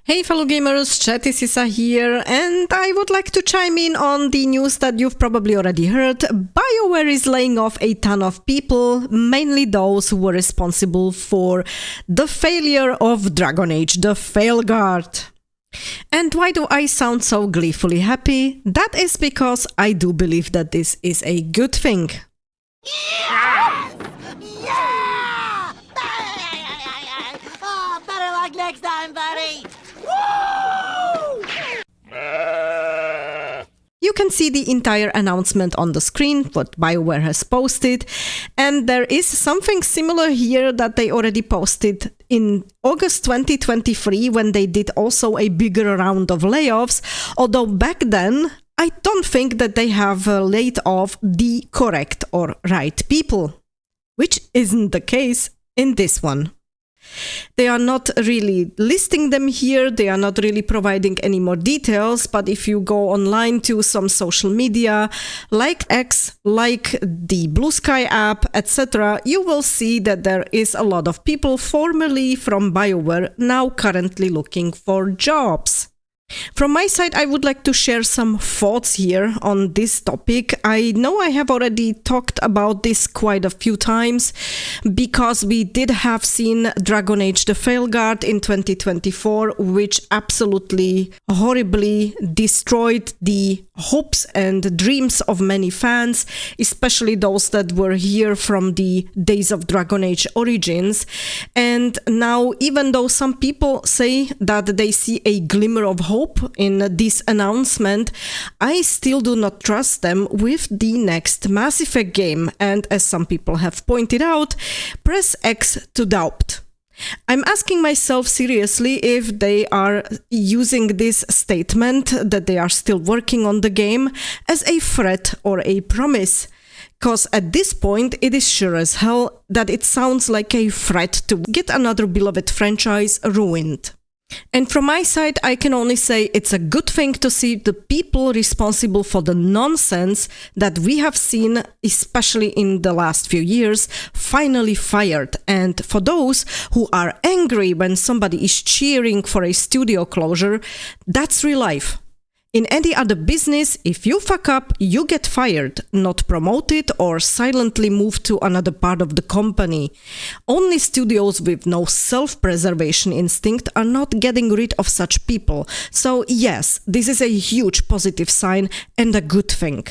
Hey fellow gamers, Chatty Sisa here, and I would like to chime in on the news that you've probably already heard. Bioware is laying off a ton of people, mainly those who were responsible for the failure of Dragon Age, the Veilguard. And why do I sound so gleefully happy? That is because I do believe that this is a good thing. Yes! Yeah! Oh, better luck next time, buddy! Woo! You can see the entire announcement on the screen, what Bioware has posted, and there is something similar here that they already posted in August 2023 when they did also a bigger round of layoffs, although back then I don't think that they have laid off the correct or right people, which isn't the case in this one. They are not really listing them here, they are not really providing any more details, but if you go online to some social media, like X, like the Bsky app, etc., you will see that there is a lot of people formerly from Bioware now currently looking for jobs. From my side, I would like to share some thoughts here on this topic. I know I have already talked about this quite a few times because we did have seen Dragon Age the Veilguard in 2024, which absolutely horribly destroyed the hopes and dreams of many fans, especially those that were here from the days of Dragon Age Origins. And now, even though some people say that they see a glimmer of hope in this announcement, I still do not trust them with the next Mass Effect game, and as some people have pointed out, press X to doubt. I'm asking myself seriously if they are using this statement that they are still working on the game as a threat or a promise. Because at this point, it is sure as hell that it sounds like a threat to get another beloved franchise ruined. And from my side, I can only say it's a good thing to see the people responsible for the nonsense that we have seen, especially in the last few years, finally fired. And for those who are angry when somebody is cheering for a studio closure, that's real life. In any other business, if you fuck up, you get fired, not promoted or silently moved to another part of the company. Only studios with no self-preservation instinct are not getting rid of such people. So yes, this is a huge positive sign and a good thing.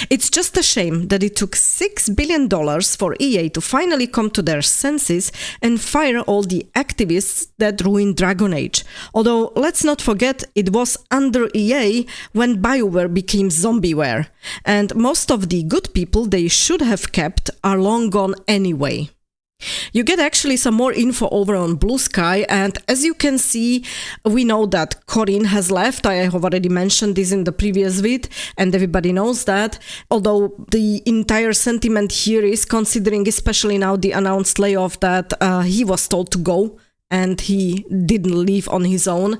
It's just a shame that it took $6 billion for EA to finally come to their senses and fire all the activists that ruined Dragon Age. Although, let's not forget, it was under EA when Bioware became Zombieware, and most of the good people they should have kept are long gone anyway. You get actually some more info over on Bsky, and as you can see, we know that Corinne has left. I have already mentioned this in the previous vid, and everybody knows that. Although the entire sentiment here is considering, especially now the announced layoff, that he was told to go and he didn't leave on his own.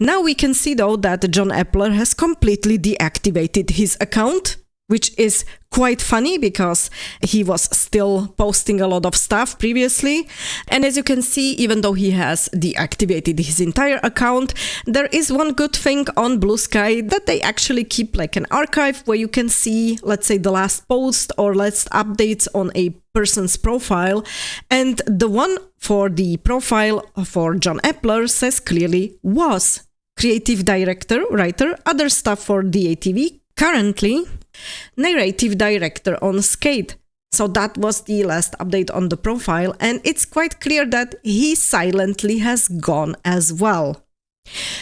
Now we can see though that John Epler has completely deactivated his account, which is quite funny because he was still posting a lot of stuff previously. And as you can see, even though he has deactivated his entire account, there is one good thing on Bsky, that they actually keep like an archive where you can see, let's say, the last post or last updates on a person's profile. And the one for the profile for John Epler says clearly was creative director, writer, other stuff for DATV, currently narrative director on Skate. So that was the last update on the profile, and it's quite clear that he silently has gone as well.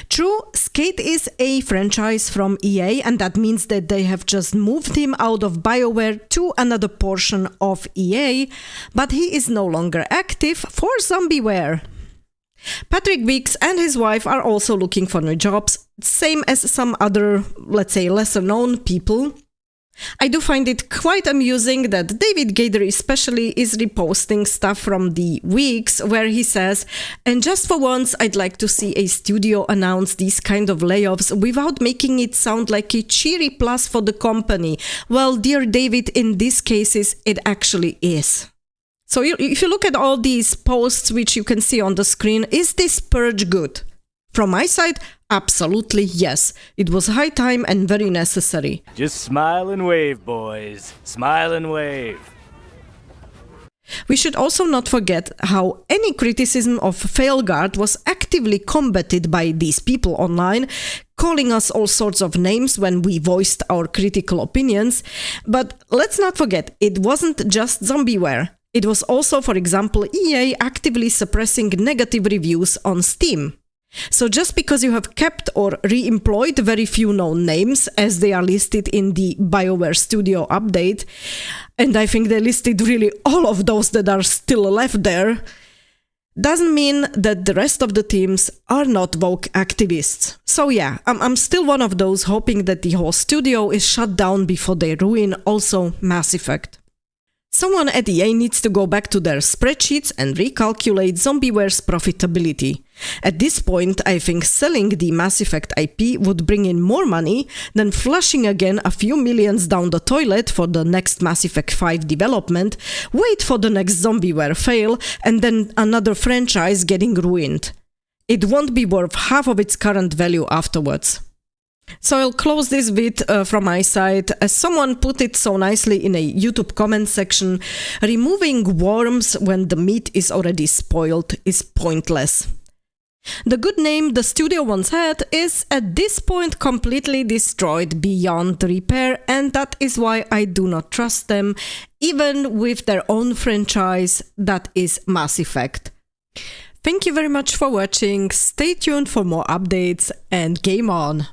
True, Skate is a franchise from EA, and that means that they have just moved him out of Bioware to another portion of EA, but he is no longer active for Zombieware. Patrick Weeks and his wife are also looking for new jobs, same as some other, let's say, lesser known people. I do find it quite amusing that David Gader especially is reposting stuff from the weeks where he says, and just for once I'd like to see a studio announce these kind of layoffs without making it sound like a cheery plus for the company. Well, dear David, in these cases it actually is. So if you look at all these posts which you can see on the screen, is this purge good? From my side, absolutely yes. It was high time and very necessary. Just smile and wave, boys. Smile and wave. We should also not forget how any criticism of Veilguard was actively combated by these people online, calling us all sorts of names when we voiced our critical opinions. But let's not forget, it wasn't just Zombieware. It was also, for example, EA actively suppressing negative reviews on Steam. So just because you have kept or re-employed very few known names, as they are listed in the Bioware Studio update, and I think they listed really all of those that are still left there, doesn't mean that the rest of the teams are not woke activists. So yeah, I'm still one of those hoping that the whole studio is shut down before they ruin also Mass Effect. Someone at EA needs to go back to their spreadsheets and recalculate Zombieware's profitability. At this point, I think selling the Mass Effect IP would bring in more money than flushing again a few millions down the toilet for the next Mass Effect 5 development, wait for the next Zombieware fail, and then another franchise getting ruined. It won't be worth half of its current value afterwards. So I'll close this bit from my side. As someone put it so nicely in a YouTube comment section, removing worms when the meat is already spoiled is pointless. The good name the studio once had is at this point completely destroyed beyond repair, and that is why I do not trust them, even with their own franchise that is Mass Effect. Thank you very much for watching, stay tuned for more updates, and game on!